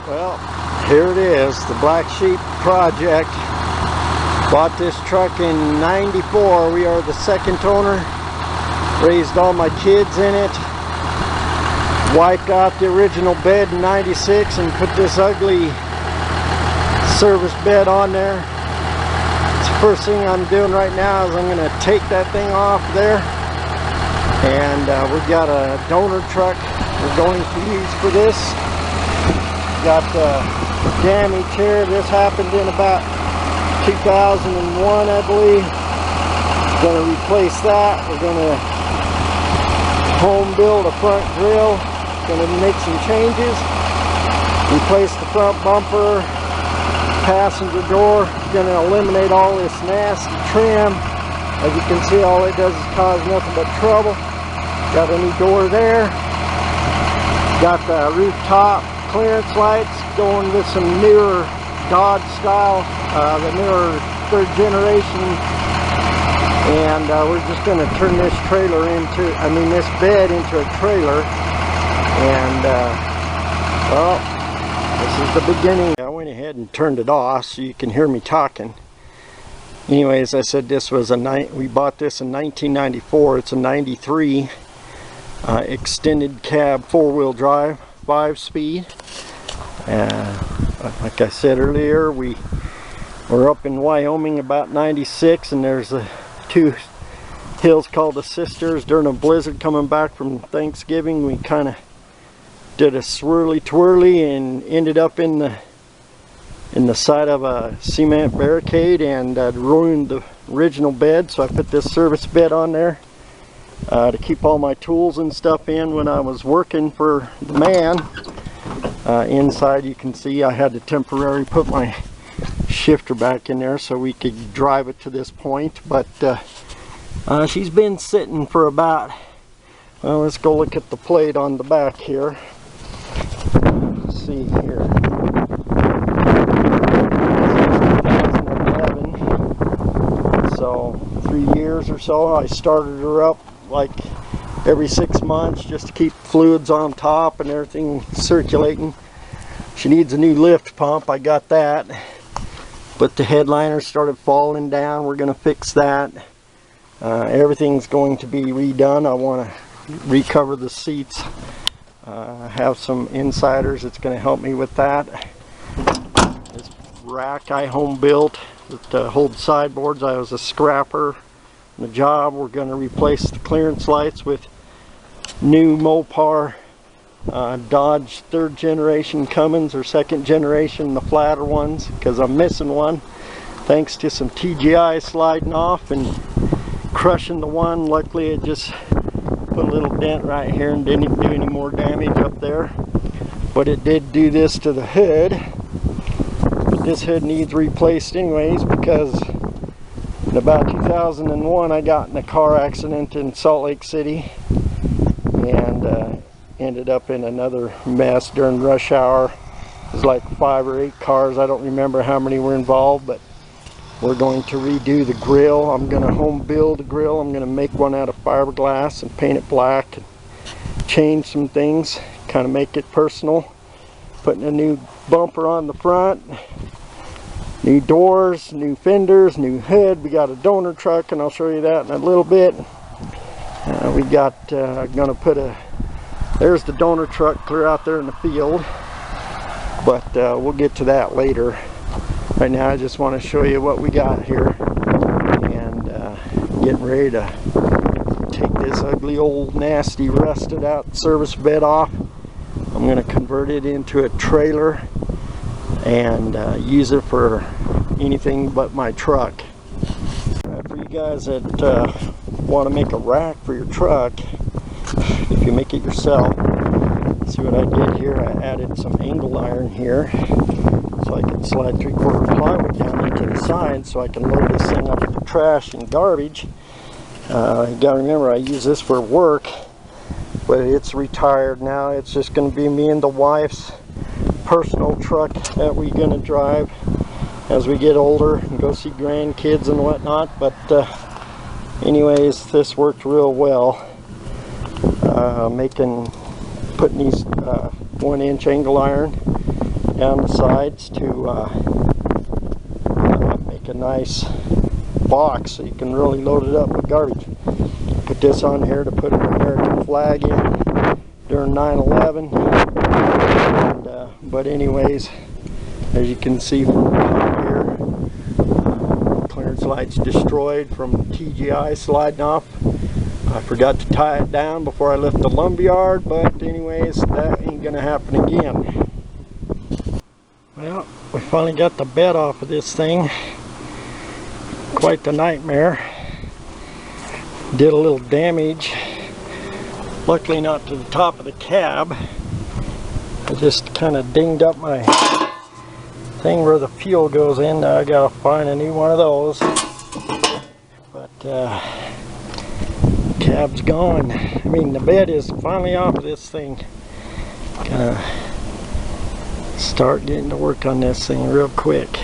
Well, here it is, the Black Sheep project. Bought this truck in '94. We are the second owner. Raised all my kids in it. Wiped out the original bed in '96 and put this ugly service bed on there. The first thing I'm doing right now is I'm going to take that thing off there. And we've got a donor truck we're going to use for this. Got damage here. This happened in about 2001, I believe. Going to replace that. We're going to home build a front grill. Going to make some changes. Replace the front bumper, passenger door. Going to eliminate all this nasty trim. As you can see, all it does is cause nothing but trouble. Got a new door there. Got the rooftop clearance lights going with some newer Dodge style, the newer third generation, and we're just going to turn this trailer into, this bed into a trailer, and well, this is the beginning. I went ahead and turned it off so you can hear me talking. Anyways, I said this was we bought this in 1994. It's a '93 extended cab 4-wheel drive 5-speed. Like I said earlier, we were up in Wyoming about '96, and there's two hills called the Sisters. During a blizzard coming back from Thanksgiving, we kind of did a swirly twirly and ended up in the side of a cement barricade and ruined the original bed. So I put this service bed on there to keep all my tools and stuff in when I was working for the man. Inside, you can see I had to temporarily put my shifter back in there so we could drive it to this point, but she's been sitting for about, well, let's go look at the plate on the back here. Let's see here, 2011, so 3 years or so. I started her up like every 6 months just to keep fluids on top and everything circulating. She needs a new lift pump. I got that, but the headliner started falling down. We're going to fix that. Everything's going to be redone. I want to recover the seats, have some insiders. It's going to help me with that. This rack I home built that holds sideboards. I was a scrapper on the job. We're going to replace the clearance lights with new Mopar Dodge 3rd generation Cummins, or 2nd generation, the flatter ones, because I'm missing one thanks to some TGI sliding off and crushing the one. Luckily it just put a little dent right here and didn't do any more damage up there, but it did do this to the hood. But this hood needs replaced anyways, because in about 2001 I got in a car accident in Salt Lake City and ended up in another mess during rush hour. It was like 5 or 8 cars. I don't remember how many were involved, but we're going to redo the grill. I'm going to home build the grill. I'm going to make one out of fiberglass and paint it black and change some things, kind of make it personal. Putting a new bumper on the front, new doors, new fenders, new hood. We got a donor truck, and I'll show you that in a little bit. We got gonna put there's the donor truck clear out there in the field, but we'll get to that later. Right now I just want to show you what we got here, and getting ready to take this ugly old nasty rusted out service bed off. I'm going to convert it into a trailer and use it for anything but my truck. For you guys that want to make a rack for your truck, if you make it yourself, see what I did here. I added some angle iron here so I can slide 3/4 plywood down into the side so I can load this thing up with trash and garbage. You gotta remember, I use this for work, but it's retired now. It's just going to be me and the wife's personal truck that we're going to drive as we get older and go see grandkids and whatnot. But anyways, this worked real well. Putting these 1-inch angle iron down the sides to make a nice box so you can really load it up with garbage. Put this on here to put an American flag in during 9/11. But anyways, as you can see from the top here, clearance light's destroyed from TGI sliding off. I forgot to tie it down before I left the lumberyard, but anyways, that ain't gonna happen again. Well, we finally got the bed off of this thing. Quite the nightmare. Did a little damage. Luckily not to the top of the cab. I just kind of dinged up my thing where the fuel goes in. Now I gotta find a new one of those. But cab's gone. I mean, the bed is finally off of this thing. Gonna start getting to work on this thing real quick.